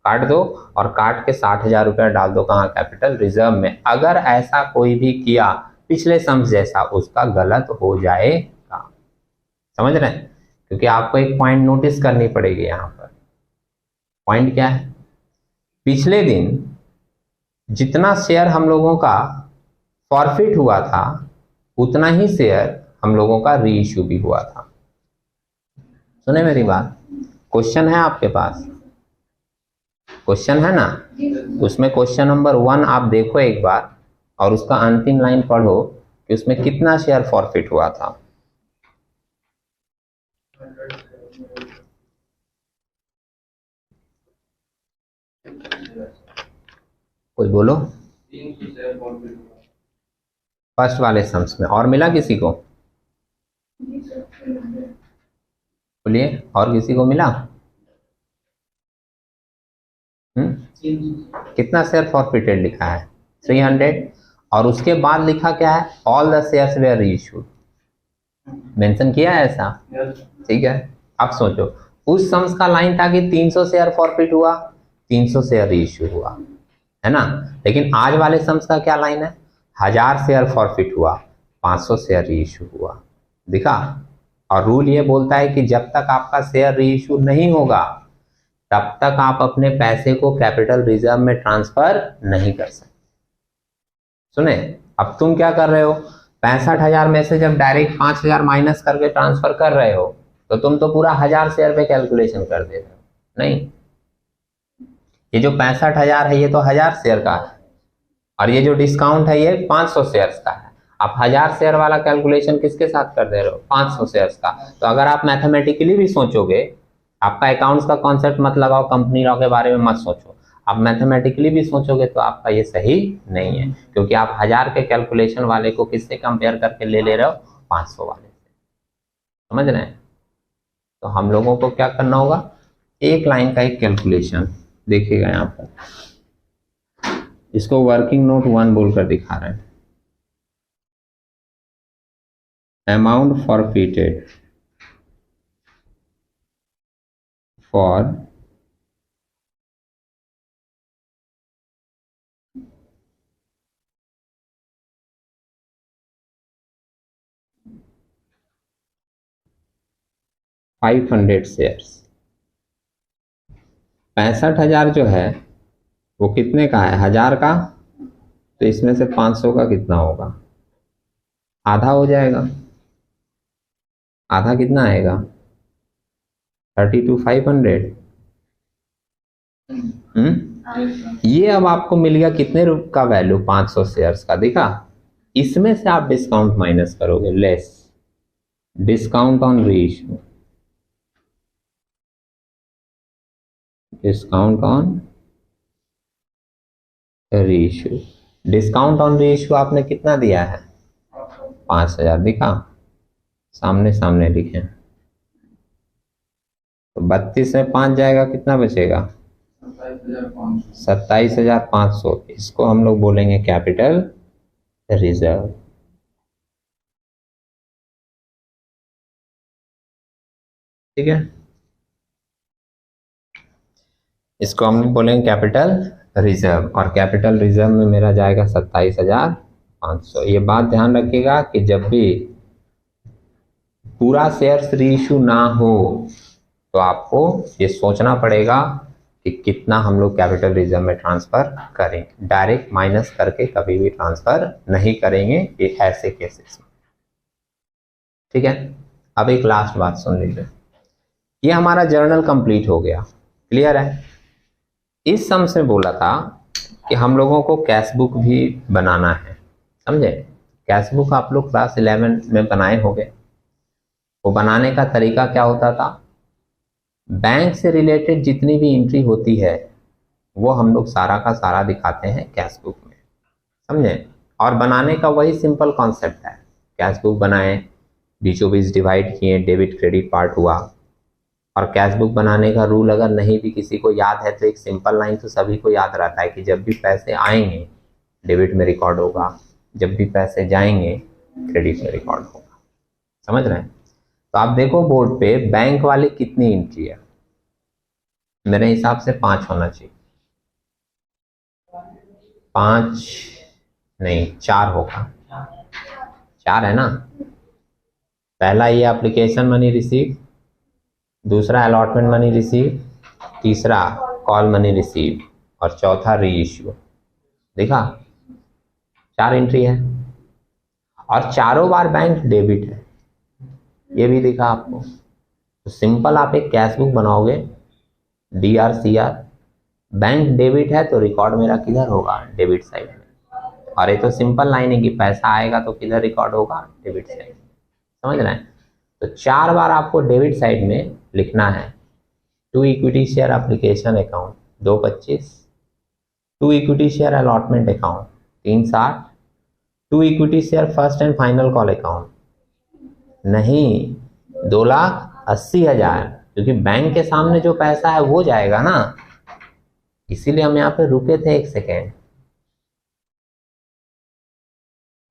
A: काट दो और काट के 60,000 रुपया डाल दो कहाँ कैपिटल रिजर्व में, अगर ऐसा कोई भी किया पिछले सम जैसा, उसका गलत हो जाएगा। समझ रहे हैं? क्योंकि आपको एक पॉइंट नोटिस करनी पड़ेगी यहाँ पर। पॉइंट क्या है? पिछले दिन जितना शेयर हम लोगों का फॉरफिट हुआ था उतना ही शेयर हम लोगों का री इश्यू भी हुआ था। सुने मेरी बात? क्वेश्चन है आपके पास? क्वेश्चन है ना? उसमें क्वेश्चन नंबर 1 आप देखो एक बार और उसका अंतिम लाइन पढ़ो कि उसमें कितना शेयर फॉरफिट हुआ था। कोई बोलो।
C: 300 शेयर फॉरफिट हुआ।
A: फर्स्ट वाले सम्स में। और मिला किसी को? बोलिए, और किसी को मिला? कितना शेयर फॉरफिटेड लिखा है? 300। और उसके बाद लिखा क्या है? All the shares were reissued. Mention किया है ऐसा? ठीक है। अब सोचो, उस सम्स का लाइन था कि 300 शेयर फॉरफिट हुआ, 300 शेयर रीइश्यू हुआ, है ना? लेकिन आज वाले सम्स का क्या लाइन है? 1000 शेयर फॉरफिट हुआ, 500 शेयर रीइश्यू हुआ। दिखा? और रूल ये बोलता है कि जब तक आपका शेयर रीइश्यू नहीं होगा तब तक आप अपने पैसे को कैपिटल रिजर्व में ट्रांसफर नहीं कर सकते। सुने? अब तुम क्या कर रहे हो, 65,000 में से जब डायरेक्ट 5,000 माइनस करके ट्रांसफर कर रहे हो तो तुम तो पूरा 1000 शेयर पे कैलकुलेशन कर दे रहे हो। नहीं, ये जो 65,000 है ये तो 1000 शेयर का है, और ये जो डिस्काउंट है ये 500 शेयर्स का है। आप 1000 शेयर वाला कैलकुलेशन किसके साथ कर दे रहे हो? 500 शेयर्स का। तो अगर आप मैथमेटिकली भी सोचोगे, आपका अकाउंट्स का कॉन्सेप्ट मत लगाओ, कंपनी लॉ के बारे में मत सोचो, आप मैथमेटिकली भी सोचोगे तो आपका ये सही नहीं है, क्योंकि आप 1000 के कैलकुलेशन वाले को किससे कंपेयर करके ले रहे हो? 500 वाले से। समझ रहे हैं? तो हम लोगों को क्या करना होगा, एक लाइन का एक कैलकुलेशन देखिएगा यहाँ पर, इसको वर्किंग नोट 1 बोलकर दिखा रहे हैं। Amount forfeited for $500 shares. 65,000 जो है वो कितने का है? 1000 का। तो इसमें से 500 का कितना होगा? आधा हो जाएगा। आधा कितना आएगा? 32,500। ये अब आपको मिल गया कितने का वैल्यू? 500 शेयर्स का। दिखा? इसमें से आप डिस्काउंट माइनस करोगे, less discount on reissue, discount on reissue. Discount on reissue आपने कितना दिया है? 5,000। दिखा? सामने सामने लिखे। तो 32 में 5 जाएगा, कितना बचेगा? 27,500। इसको हम लोग बोलेंगे कैपिटल रिजर्व। ठीक है? इसको हम बोलेंगे कैपिटल रिजर्व, और कैपिटल रिजर्व में मेरा जाएगा 27,500। ये बात ध्यान रखिएगा कि जब भी पूरा शेयर्स रीइश्यू ना हो तो आपको ये सोचना पड़ेगा कि कितना हम लोग कैपिटल रिजर्व में ट्रांसफर करें। डायरेक्ट माइनस करके कभी भी ट्रांसफर नहीं करेंगे ये ऐसे केसेस में, ठीक है। अब एक लास्ट बात सुन लीजिए, ये हमारा जर्नल कंप्लीट हो गया, क्लियर है। इस सम से बोला था कि हम लोगों को कैश बुक भी बनाना है, समझे। कैश बुक आप लोग क्लास 11 में बनाए होंगे। वो बनाने का तरीका क्या होता था, बैंक से रिलेटेड जितनी भी एंट्री होती है वो हम लोग सारा का सारा दिखाते हैं कैश बुक में, समझे। और बनाने का वही सिंपल कॉन्सेप्ट है, कैश बुक बनाए, बीचों बीच डिवाइड किए, डेबिट क्रेडिट पार्ट हुआ। और कैश बुक बनाने का रूल अगर नहीं भी किसी को याद है तो एक सिंपल लाइन तो सभी को याद रहता है कि जब भी पैसे आएंगे डेबिट में रिकॉर्ड होगा, जब भी पैसे जाएंगे क्रेडिट में रिकॉर्ड होगा, समझ रहे हैं। तो आप देखो बोर्ड पे बैंक वाली कितनी एंट्री है, मेरे हिसाब से 5 होना चाहिए, 5 नहीं 4 होगा, 4 है ना। पहला ये एप्लीकेशन मनी रिसीव, दूसरा अलॉटमेंट मनी रिसीव, तीसरा कॉल मनी रिसीव और चौथा री इश्यू। देखा 4 एंट्री है और चारों बार बैंक डेबिट है, ये भी दिखा आपको। तो सिंपल आप एक कैश बुक बनाओगे, DRCR, बैंक डेबिट है तो रिकॉर्ड मेरा किधर होगा, डेबिट साइड में। और ये तो सिंपल लाइन है कि पैसा आएगा तो किधर रिकॉर्ड होगा, डेबिट साइड, समझ रहे हैं। तो 4 बार आपको डेबिट साइड में लिखना है। 2 equity share application account 225, 2 equity share allotment account 360, 2 equity share first and final call account नहीं 2,80,000, क्योंकि बैंक के सामने जो पैसा है वो जाएगा ना, इसीलिए हम यहाँ पे रुके थे 1 सेकेंड।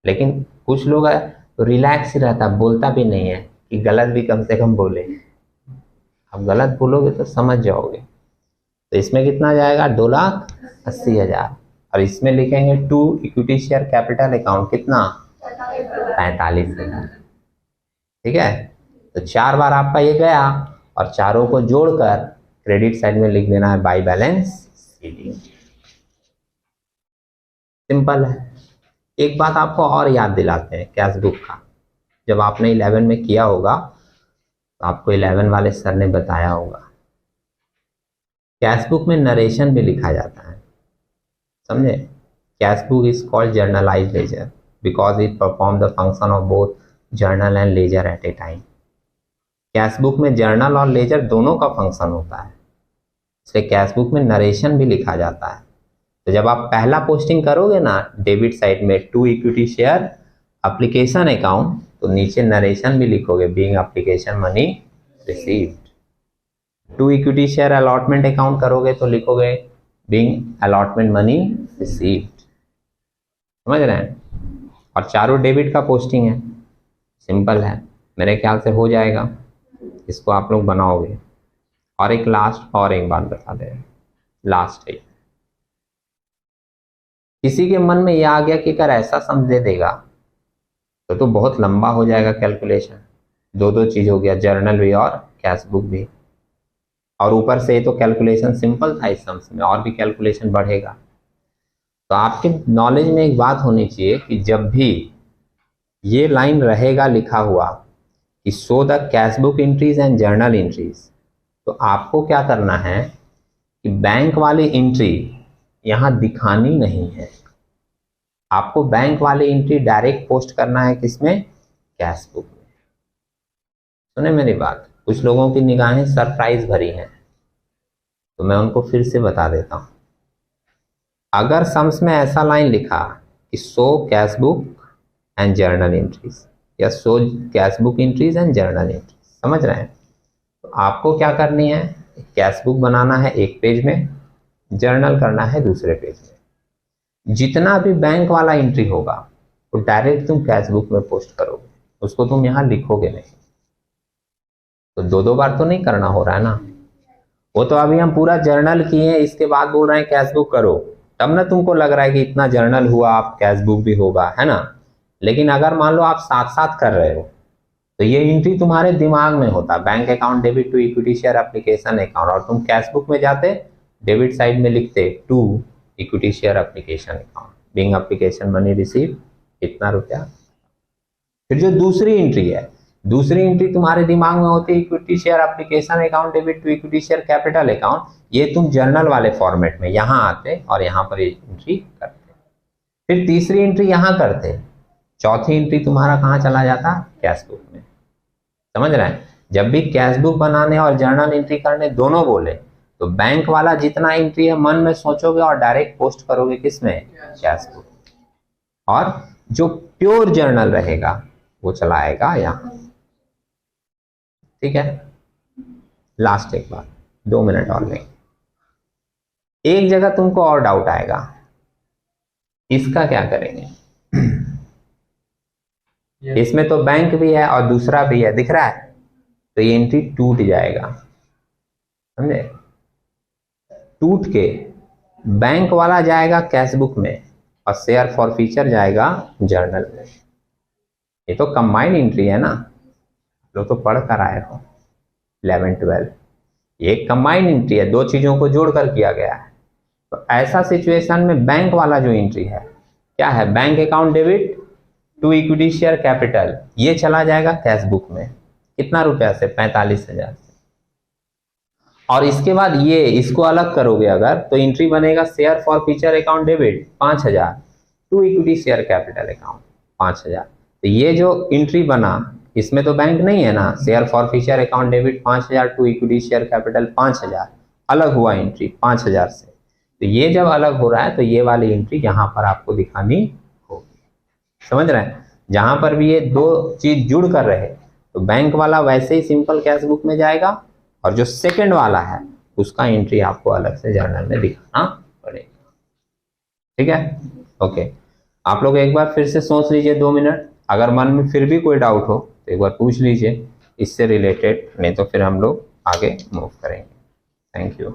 A: लेकिन कुछ लोग है तो रिलैक्स ही रहता, बोलता भी नहीं है कि गलत भी कम से कम बोले। आप गलत बोलोगे तो समझ जाओगे। तो इसमें कितना जाएगा, 2,80,000, और इसमें लिखेंगे 2 इक्विटी शेयर कैपिटल अकाउंट कितना, 45,000, ठीक है। तो 4 बार आपका ये गया और चारों को जोड़कर क्रेडिट साइड में लिख देना है बाय बैलेंस सीडी। सिंपल है। एक बात आपको और याद दिलाते हैं कैश बुक का, जब आपने 11 में किया होगा तो आपको 11 वाले सर ने बताया होगा, कैश बुक में नरेशन भी लिखा जाता है, समझे। Cash book is called journalised ledger because it perform the function of both journal and ledger at a time. Cash book में जर्नल और लेजर दोनों का फंक्शन होता है, इसलिए कैश बुक में नरेशन भी लिखा जाता है। तो जब आप पहला पोस्टिंग करोगे ना डेबिट साइड में 2 इक्विटी शेयर एप्लीकेशन अकाउंट, तो नीचे नरेशन भी लिखोगे being application money received. 2 equity share allotment account करोगे तो लिखोगे बीइंग अलॉटमेंट मनी रिसीव्ड, समझ रहे हैं। और चारों डेबिट का पोस्टिंग है, सिंपल है, मेरे ख्याल से हो जाएगा। इसको आप लोग बनाओगे। और एक लास्ट और एक बात बता दें, लास्ट है, किसी के मन में यह आ गया कि अगर ऐसा सम दे देगा तो बहुत लंबा हो जाएगा कैलकुलेशन, 2 चीज हो गया, जर्नल भी और कैश बुक भी, और ऊपर से तो कैलकुलेशन सिंपल था, इस सम्स में और भी कैलकुलेशन बढ़ेगा। तो आपके नॉलेज में एक बात होनी चाहिए कि जब भी ये लाइन रहेगा लिखा हुआ कि show the cash book entries and journal entries, तो आपको क्या करना है कि बैंक वाली एंट्री यहाँ दिखानी नहीं है, आपको बैंक वाली एंट्री डायरेक्ट पोस्ट करना है किसमें, कैश बुक में। सुने मेरी बात, कुछ लोगों की निगाहें सरप्राइज भरी हैं तो मैं उनको फिर से बता देता हूँ। अगर सम्स में ऐसा लाइन लिखा कि show cash book and journal entries या show cash book entries and journal entries, समझ रहे हैं, तो आपको क्या करनी है, कैश बुक बनाना है एक पेज में, जर्नल करना है दूसरे पेज में। जितना भी बैंक वाला एंट्री होगा वो डायरेक्ट तुम कैश बुक में पोस्ट करोगे, उसको तुम यहाँ लिखोगे नहीं। तो 2 बार तो नहीं करना हो रहा है ना, वो तो अभी हम पूरा जर्नल किए हैं, इसके बाद बोल रहे हैं कैश बुक करो, तब ना तुमको लग रहा है कि इतना जर्नल हुआ, आप कैश बुक भी होगा, है ना। लेकिन अगर मान लो आप साथ साथ कर रहे हो तो ये एंट्री तुम्हारे दिमाग में होता, bank account debit to equity share application account, और तुम कैश बुक में जाते डेबिट साइड में लिखते to equity share application account, being application money receive इतना रुपया। फिर जो दूसरी एंट्री है, दूसरी एंट्री तुम्हारे दिमाग में होती है equity share application account debit to equity share capital account, ये तुम जर्नल वाले फॉर्मेट में यहाँ आते और यहाँ पर एंट्री करते। फिर तीसरी एंट्री यहाँ करते, चौथी एंट्री तुम्हारा कहाँ चला जाता, कैश बुक में। समझ रहे हैं, जब भी कैश बुक बनाने और जर्नल एंट्री करने दोनों बोले तो बैंक वाला जितना एंट्री है मन में सोचोगे और डायरेक्ट पोस्ट करोगे किसमें, कैश बुक, और जो प्योर जर्नल रहेगा वो चला आएगा यहाँ। ठीक है, लास्ट एक बार 2 मिनट और लेंगे। एक जगह तुमको और डाउट आएगा, इसका क्या करेंगे। इसमें तो बैंक भी है और दूसरा भी है, दिख रहा है, तो ये एंट्री टूट जाएगा, समझे। टूट के बैंक वाला जाएगा कैश बुक में और शेयर फॉर फ्यूचर जाएगा जर्नल में। ये तो कंबाइंड एंट्री है ना, लोग तो पढ़ कर आए हो 11-12, ये कंबाइंड एंट्री है, दो चीजों को जोड़कर किया गया है। तो ऐसा सिचुएशन में बैंक वाला जो एंट्री है क्या है, bank account debit to equity share capital, ये चला जाएगा कैश बुक में। कितना रुपया से, 45,000 से। और इसके बाद ये इसको अलग करोगे अगर, तो एंट्री बनेगा share for future account debit 5,000 to equity share capital account 5,000। तो ये जो एंट्री बना इसमें तो बैंक नहीं है ना, share for future account debit 5,000 to equity share capital 5,000, अलग हुआ एंट्री 5,000 से। तो ये जब अलग हो रहा है तो ये वाली एंट्री यहाँ पर आपको दिखानी होगी, समझ रहे हैं। जहां पर भी ये दो चीज जुड़ कर रहे तो बैंक वाला वैसे ही सिंपल कैश बुक में जाएगा, और जो सेकंड वाला है उसका एंट्री आपको अलग से जर्नल में दिखाना पड़ेगा। ठीक है, ओके। आप लोग एक बार फिर से सोच लीजिए 2 मिनट, अगर मन में फिर भी कोई डाउट हो तो एक बार पूछ लीजिए इससे रिलेटेड, नहीं तो फिर हम लोग आगे मूव करेंगे। Thank you.